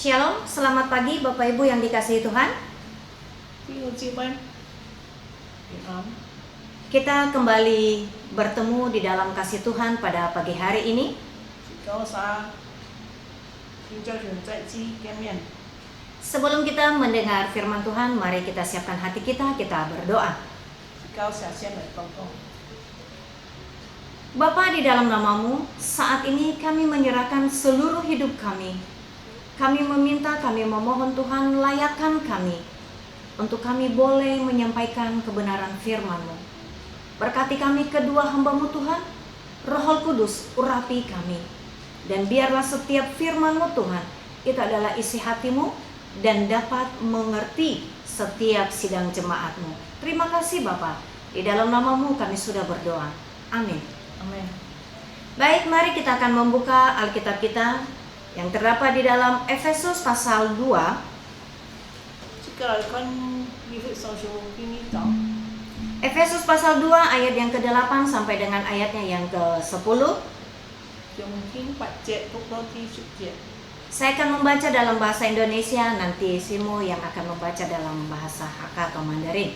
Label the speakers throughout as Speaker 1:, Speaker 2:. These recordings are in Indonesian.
Speaker 1: Shalom, selamat pagi Bapak Ibu yang dikasihi Tuhan. Kita kembali bertemu di dalam kasih Tuhan pada pagi hari ini. Sebelum kita mendengar firman Tuhan, mari kita siapkan hati kita berdoa. Bapa, di dalam nama-Mu, saat ini kami menyerahkan seluruh hidup kami. Kami meminta, kami memohon Tuhan, layakkan kami untuk kami boleh menyampaikan kebenaran firman-Mu. Berkati kami kedua hamba-Mu Tuhan, Roh Kudus urapi kami. Dan biarlah setiap firman-Mu Tuhan, itu adalah isi hati-Mu dan dapat mengerti setiap sidang jemaat-Mu. Terima kasih Bapa, di dalam nama-Mu kami sudah berdoa. Amin.
Speaker 2: Amin.
Speaker 1: Baik, mari kita akan membuka Alkitab kita yang terdapat di dalam Efesus pasal 2. Efesus pasal 2 ayat yang ke-8 sampai dengan ayatnya yang ke-10. Saya akan membaca dalam bahasa Indonesia, nanti Simo yang akan membaca dalam bahasa Hakka atau Mandarin.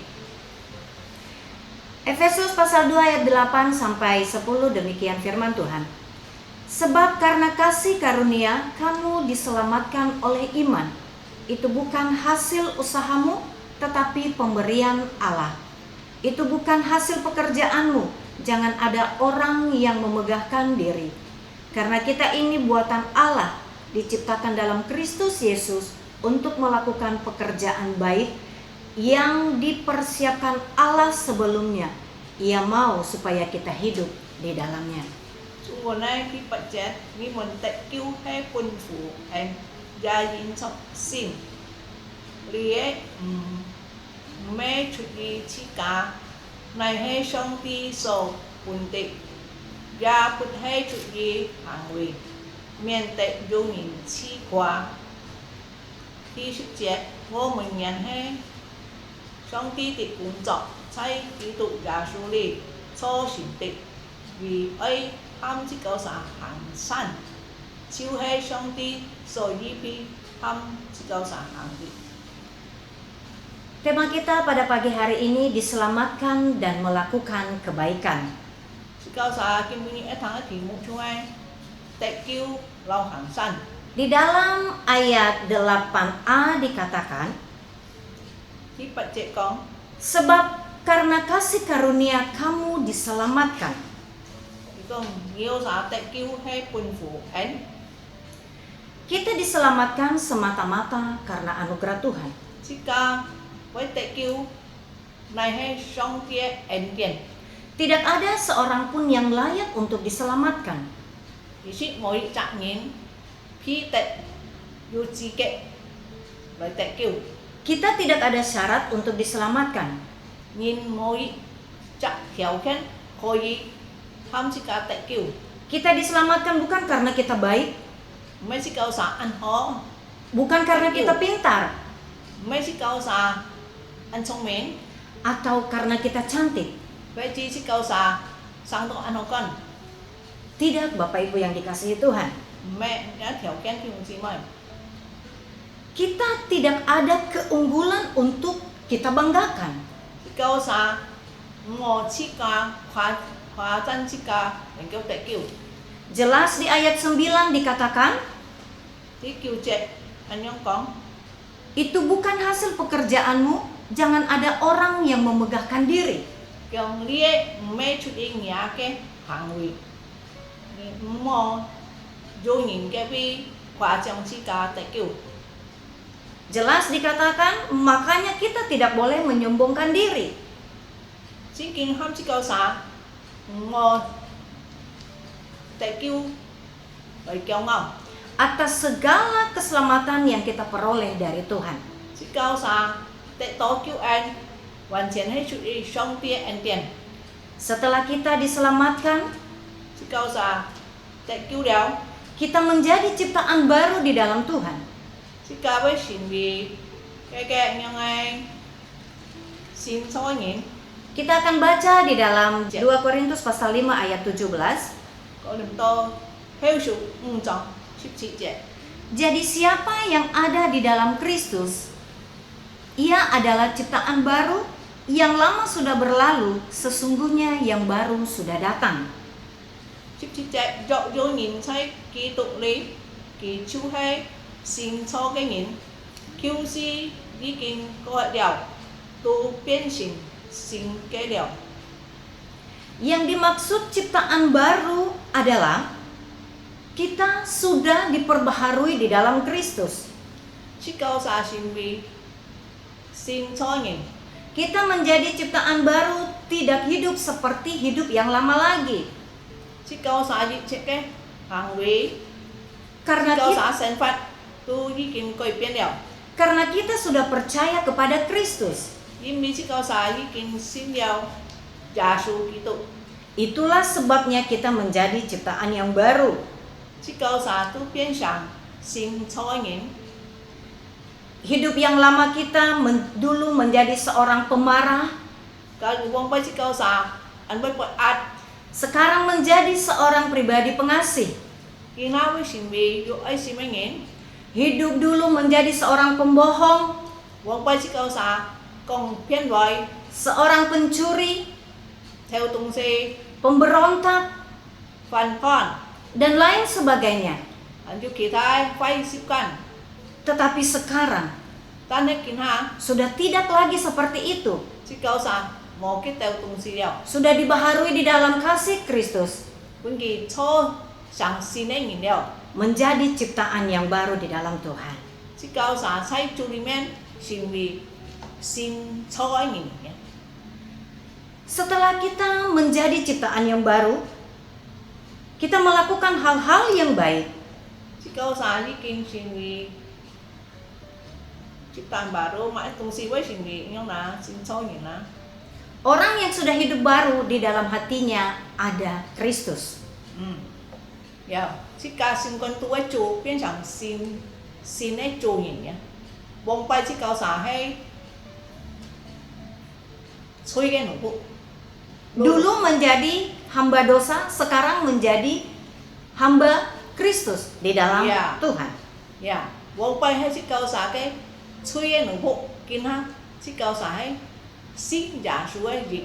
Speaker 1: Efesus pasal 2 ayat 8 sampai 10, demikian firman Tuhan. Sebab karena kasih karunia kamu diselamatkan oleh iman. Itu bukan hasil usahamu, tetapi pemberian Allah. Itu bukan hasil pekerjaanmu. Jangan ada orang yang memegahkan diri. Karena kita ini buatan Allah, diciptakan dalam Kristus Yesus untuk melakukan pekerjaan baik yang dipersiapkan Allah sebelumnya. Ia mau supaya kita hidup di dalamnya. Tema kita pada pagi hari ini diselamatkan dan melakukan kebaikan. Di dalam ayat 8a dikatakan, sebab karena kasih karunia kamu diselamatkan. Kita diselamatkan semata-mata karena anugerah Tuhan. Tidak ada seorang pun yang layak untuk diselamatkan. Kita tidak ada syarat untuk diselamatkan. Kita diselamatkan bukan karena kita baik, bukan karena kita pintar, atau karena kita cantik. Tidak, Bapak Ibu yang dikasihi Tuhan. Kita tidak ada keunggulan untuk kita banggakan. Jelas di ayat 9 dikatakan, itu bukan hasil pekerjaanmu, jangan ada orang yang memegahkan diri. Jelas dikatakan, makanya kita tidak boleh menyombongkan diri. Atas segala keselamatan yang kita peroleh dari Tuhan. Setelah kita diselamatkan, kita menjadi ciptaan baru di dalam Tuhan. Kita akan baca di dalam 2 Korintus pasal 5 ayat 17. Jadi siapa yang ada di dalam Kristus, ia adalah ciptaan baru, yang lama sudah berlalu, sesungguhnya yang baru sudah datang.
Speaker 2: Chip chip chạy dọc vô nhìn thấy kỹ tục lý kỹ chú hay xin cho cái nhìn kêu si đi kinh gọi điều tu biến xin cái điều.
Speaker 1: Yang dimaksud ciptaan baru adalah kita sudah diperbaharui di dalam Kristus.
Speaker 2: Chỉ câu sa xin vì xin cho nhìn.
Speaker 1: Kita menjadi ciptaan baru, tidak hidup seperti hidup yang lama lagi.
Speaker 2: Chỉ câu sa gì chết cái hàng vi.
Speaker 1: Karena
Speaker 2: Chỉ câu
Speaker 1: kita,
Speaker 2: sa sen phát tu đi kinh coi biến điều.
Speaker 1: karena kita sudah percaya kepada Kristus.
Speaker 2: Yếm mi chỉ câu sa đi kinh xin điều. Giả su kỹ tục.
Speaker 1: Itulah sebabnya kita menjadi ciptaan yang baru.
Speaker 2: Chỉ câu sa tu biến sang xin cho nhìn.
Speaker 1: Hidup yang lama kita dulu menjadi seorang pemarah,
Speaker 2: Kalau uang bay chỉ câu sa anh bay bật ad.
Speaker 1: sekarang menjadi seorang pribadi pengasih.
Speaker 2: Khi nào với xin vì yo ai xin mấy nghìn.
Speaker 1: Hidup dulu menjadi seorang pembohong,
Speaker 2: Uang bay chỉ câu sa còn phiên gọi
Speaker 1: seorang pencuri,
Speaker 2: theo tung xe
Speaker 1: pemberontak,
Speaker 2: phần con.
Speaker 1: dan lain sebagainya.
Speaker 2: Anh chú kỳ thái quay xíp căn.
Speaker 1: Tetapi sekarang
Speaker 2: Ta hết kín ha.
Speaker 1: sudah tidak lagi seperti itu.
Speaker 2: Chỉ câu sa một cái theo tung xe đeo.
Speaker 1: Sudah dibaharui di dalam kasih Kristus,
Speaker 2: Quân kỳ cho sang xin ấy nghìn đeo.
Speaker 1: menjadi ciptaan yang baru di dalam Tuhan.
Speaker 2: Chỉ câu sa say chú đi men xin vì xin cho ấy nghìn.
Speaker 1: Setelah kita menjadi ciptaan yang baru, kita melakukan hal-hal yang baik.
Speaker 2: Chỉ câu sa đi kinh xin vì chỉ tàn bà đô mãi tung xe với xin vì nhưng là xin cho nghìn là.
Speaker 1: Orang yang sudah hidup baru di dalam hatinya ada Kristus.
Speaker 2: Ya, chỉ ca xin con tu ấy chủ biến thành xin ấy chủ nhìn nhá. Vòng bay chỉ cao xả hay xuôi cái nụ phụ.
Speaker 1: Dulu menjadi hamba dosa, sekarang menjadi hamba Kristus di dalam
Speaker 2: Ya.
Speaker 1: Tuhan.
Speaker 2: Ya, vòng bay hay chỉ cao xả cái xuôi cái nụ phụ kinh ha. Chỉ cao xả hay xin giả suối gì.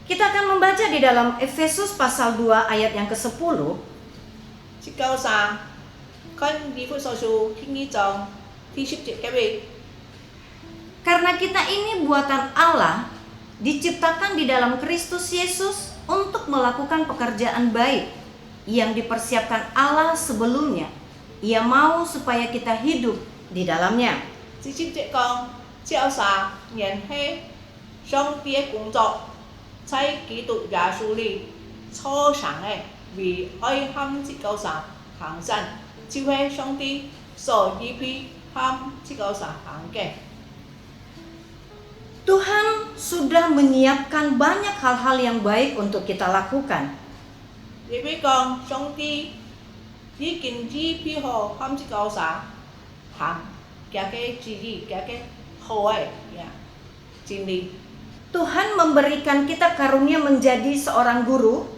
Speaker 1: Kita akan membaca di dalam Efesus pasal 2 ayat yang ke-10.
Speaker 2: Chỉ cao xả con đi phụ sơ su khi nghi chồng thi ship chuyện cái gì.
Speaker 1: Karena kita ini buatan Allah, diciptakan di dalam Kristus Yesus untuk melakukan pekerjaan baik yang dipersiapkan Allah sebelumnya. Ia mau supaya kita hidup di dalamnya.
Speaker 2: Chỉ ship chuyện con chiao xả nhận hay trong tia công作 在基督耶穌裏初生嘅，為愛喊這個神行神，就係上帝所預備喊這個神行嘅。
Speaker 1: Tuhan sudah menyiapkan banyak hal-hal yang baik untuk kita lakukan.
Speaker 2: 你俾講上帝已經預備好喊這個神行嘅旨意嘅好嘅真理。
Speaker 1: Tuhan memberikan kita karunia menjadi seorang guru.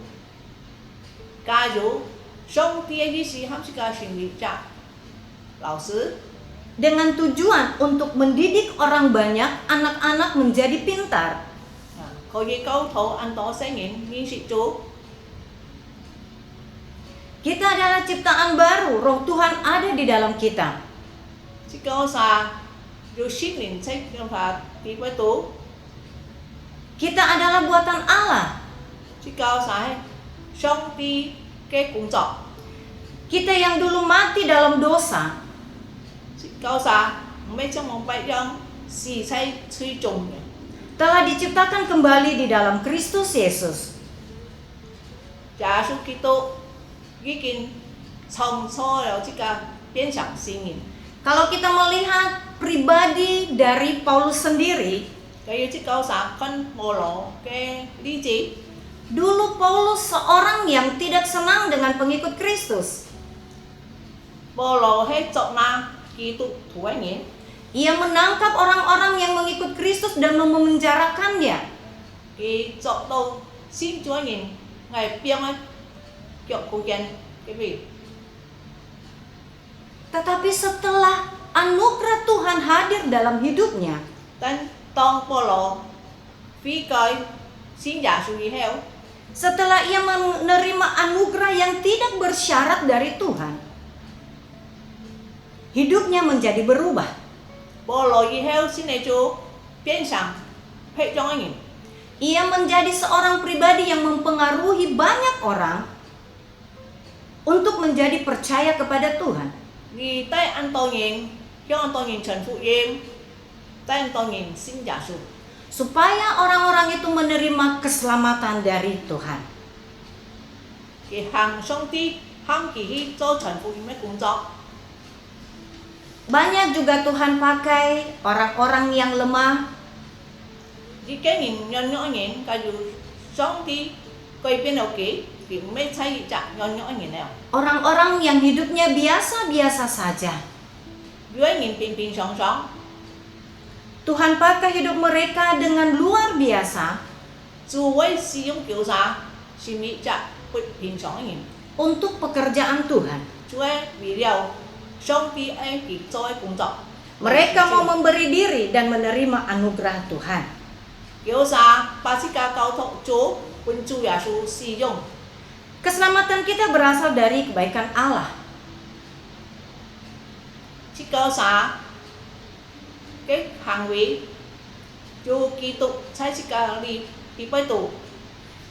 Speaker 2: 假如上帝嘅意思喊這個真理者老師。
Speaker 1: Dengan tujuan untuk mendidik orang banyak, anak-anak menjadi pintar.
Speaker 2: Có gì câu thổ anh tỏ sẽ nhìn sĩ chú.
Speaker 1: Kita adalah ciptaan baru, roh Tuhan ada di dalam kita.
Speaker 2: Chỉ có xa dù ship mình sẽ không phải đi với tú.
Speaker 1: Kita adalah buatan Allah.
Speaker 2: Chỉ có xa trong đi cái công作.
Speaker 1: Kita yang dulu mati dalam dosa,
Speaker 2: Chỉ có xa mấy trong một bài dân xì say suy trùng.
Speaker 1: telah diciptakan kembali di dalam Kristus Yesus.
Speaker 2: Giả sử Kitô ghi kinh xong so rồi chỉ cả biến sản sinh nhìn.
Speaker 1: Kalau kita melihat pribadi dari Paulus sendiri,
Speaker 2: Cái chỉ có xa con mồ lộ cái lý trí.
Speaker 1: dulu Paulus seorang yang tidak senang dengan pengikut Kristus.
Speaker 2: Mồ lộ hết chọn na Kitô thủ anh nhìn.
Speaker 1: Ia menangkap orang-orang yang mengikut Kristus dan memenjarakannya.
Speaker 2: Cái chọn đâu xin Chúa nhìn ngày biếng ấy kiểu cố gắng cái gì
Speaker 1: Tetapi setelah anugerah Tuhan hadir dalam hidupnya,
Speaker 2: Tánh tông bồ lộ phí coi xin giả su đi heo.
Speaker 1: setelah ia menerima anugerah yang tidak bersyarat dari Tuhan, hidupnya menjadi berubah.
Speaker 2: Bồ lộ đi heo xin này chú biến sang hệ trong anh.
Speaker 1: Ia menjadi seorang pribadi yang mempengaruhi banyak orang untuk menjadi percaya kepada Tuhan.
Speaker 2: Vì tay ăn tô nhìn, cho ăn tô nhìn trần phụ yêm, tay ăn tô nhìn xin giả su.
Speaker 1: Supaya orang-orang itu menerima keselamatan dari Tuhan.
Speaker 2: Thì hàng song ti ham kỳ hi cho trần phụ yêm công作.
Speaker 1: Banyak juga Tuhan pakai orang-orang yang lemah,
Speaker 2: Đi cái nhìn nhon nhỏ nhìn, cái dù song ti coi bên đầu kỹ, thì mấy thay chặt nhon nhỏ nhìn nào.
Speaker 1: orang-orang yang hidupnya biasa-biasa saja.
Speaker 2: Dưới nhìn pin pin song song,
Speaker 1: Tuhan pakai hidup mereka dengan luar biasa
Speaker 2: dù với sử dụng kiểu啥, xin bị chặt quyết pin song nhìn.
Speaker 1: untuk pekerjaan Tuhan.
Speaker 2: Chú ấy vì điều song ti ấy thì cho ấy công作.
Speaker 1: Mereka mau memberi diri dan menerima anugerah Tuhan.
Speaker 2: Kiểu啥, ba sĩ ca cao thọ chú, quân chú giả su sử dụng.
Speaker 1: Keselamatan kita berasal dari kebaikan Allah.
Speaker 2: Chỉ cao xã cái hành vi chú kỳ tục sai sĩ ca đi bơi tù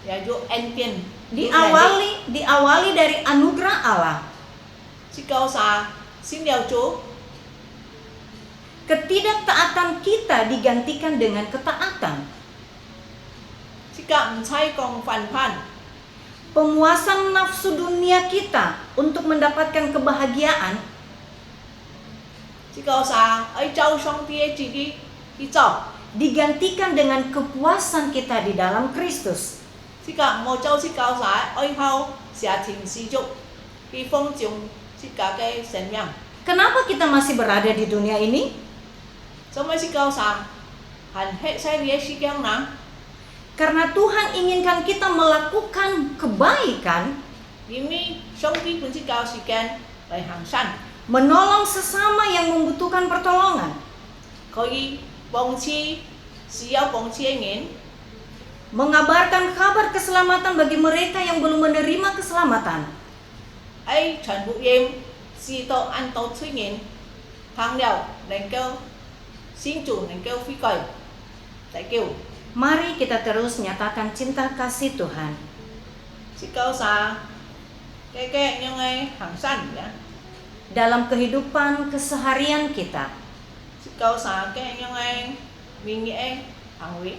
Speaker 2: ya chú en tiền
Speaker 1: Diawali dari anugerah Allah.
Speaker 2: chỉ cao xã xin điều chú
Speaker 1: Ketidaktaatan kita digantikan dengan ketaatan.
Speaker 2: chỉ cảm sai còn phản phản
Speaker 1: Pemuasan nafsu dunia kita untuk mendapatkan kebahagiaan
Speaker 2: chỉ cao xã ấy châu song tia chỉ đi châu
Speaker 1: digantikan dengan kepuasan kita di dalam Kristus.
Speaker 2: chỉ cảm một châu chỉ cao xã ấy hao sẽ thỉnh sử dụng đi phong trùng chỉ cả cái sinh nhang.
Speaker 1: Kenapa kita masih berada di dunia ini?
Speaker 2: Sao mấy sĩ cao xã hẳn hết sai việc sĩ cao nè.
Speaker 1: Karena Tuhan inginkan kita melakukan kebaikan,
Speaker 2: Ini sống vi pun sĩ cao sĩ can lại hàng sanh.
Speaker 1: menolong sesama yang membutuhkan pertolongan,
Speaker 2: Koi bong chi siap bong chi ingin
Speaker 1: mengabarkan kabar keselamatan bagi mereka yang belum menerima keselamatan.
Speaker 2: ai trần vụ em si to ăn to suy nghiện thang đèo đánh kêu xin chủ đánh kêu phi cởi tại kêu
Speaker 1: Mari kita terus nyatakan cinta kasih Tuhan
Speaker 2: si cao xa cái như ngay hàng sanh ya
Speaker 1: dalam kehidupan keseharian kita.
Speaker 2: si cao xa cái như ngay mình nghĩ hàng quý.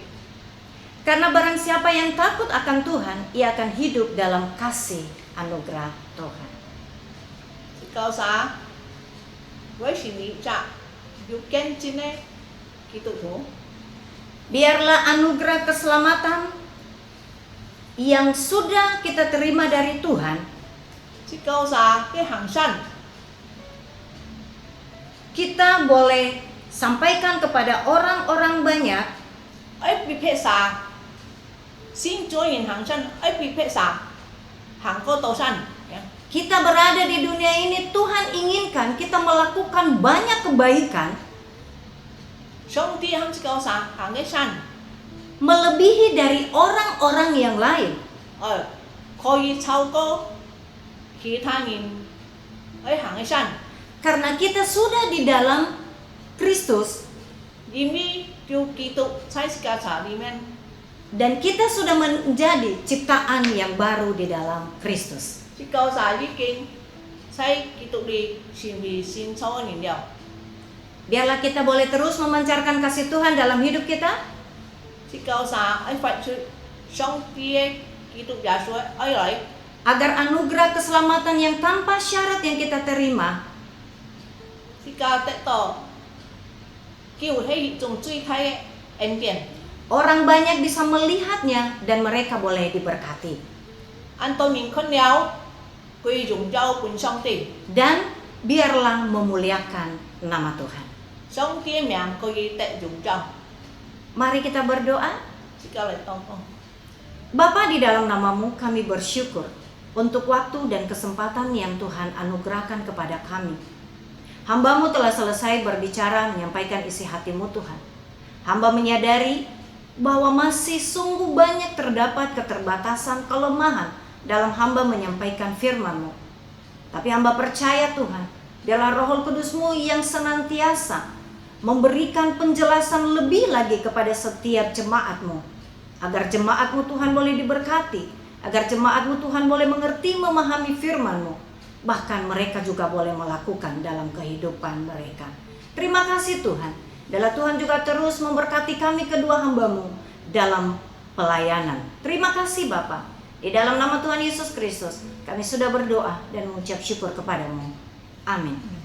Speaker 1: Karena barang siapa yang takut akan Tuhan, ia akan hidup dalam kasih anugerah Tuhan.
Speaker 2: Si cao xa với sự nghĩ trạng điều kiện trên đây kỹ thuật thủ
Speaker 1: Biarlah anugerah keselamatan yang sudah kita terima dari Tuhan,
Speaker 2: si cao xa cái hàng sanh
Speaker 1: kita boleh sampaikan kepada orang-orang banyak
Speaker 2: ấy bị phê xa xin chúa nhìn hàng sanh ấy bị phê xa hàng có tàu sanh.
Speaker 1: kita berada di dunia ini. Tuhan inginkan kita melakukan banyak kebaikan,
Speaker 2: Sống tia ham si cao xa hàng cái sanh
Speaker 1: melebihi dari orang-orang yang lain.
Speaker 2: khôi sau có khi tha nhìn ấy hàng cái sanh
Speaker 1: Karena kita sudah di dalam Kristus
Speaker 2: Dimi tiêu kỳ tục sai si cao xa đi men
Speaker 1: dan kita sudah menjadi ciptaan yang baru di dalam Kristus.
Speaker 2: si cao xa đi kinh sai kỳ tục đi xin vì xin sau nhìn điều.
Speaker 1: Biarlah kita boleh terus memancarkan kasih Tuhan dalam hidup kita,
Speaker 2: Si cao xa ấy phải sự sống tia kỳ tục giả suốt ấy lại
Speaker 1: agar anugerah keselamatan yang tanpa syarat yang kita terima
Speaker 2: si cao tệ tỏ kêu hay dùng truy khai en tiền
Speaker 1: orang banyak bisa melihatnya dan mereka boleh diberkati.
Speaker 2: anh tôi nhìn con đéo quy dùng rau quỳnh song tiền
Speaker 1: Dan biarlah memuliakan nama Tuhan.
Speaker 2: sống tia miệng quy tệ dùng rau
Speaker 1: Mari kita berdoa.
Speaker 2: si cao lại tông không.
Speaker 1: Bapa, di dalam namamu kami bersyukur untuk waktu dan kesempatan yang Tuhan anugerahkan kepada kami. Hamba-Mu telah selesai berbicara menyampaikan isi hati-Mu Tuhan. Hamba menyadari bahwa masih sungguh banyak terdapat keterbatasan, kelemahan dalam hamba menyampaikan firman-Mu. Tapi hamba percaya Tuhan, biarlah Roh Kudus-Mu yang senantiasa memberikan penjelasan lebih lagi kepada setiap jemaat-Mu, agar jemaat-Mu Tuhan boleh diberkati, agar jemaat-Mu Tuhan boleh mengerti, memahami firman-Mu, bahkan mereka juga boleh melakukan dalam kehidupan mereka. Terima kasih Tuhan. Biarlah Tuhan juga terus memberkati kami kedua hamba-Mu dalam pelayanan. Terima kasih Bapa. Di dalam nama Tuhan Yesus Kristus, kami sudah berdoa dan mengucap syukur kepadamu. Amin.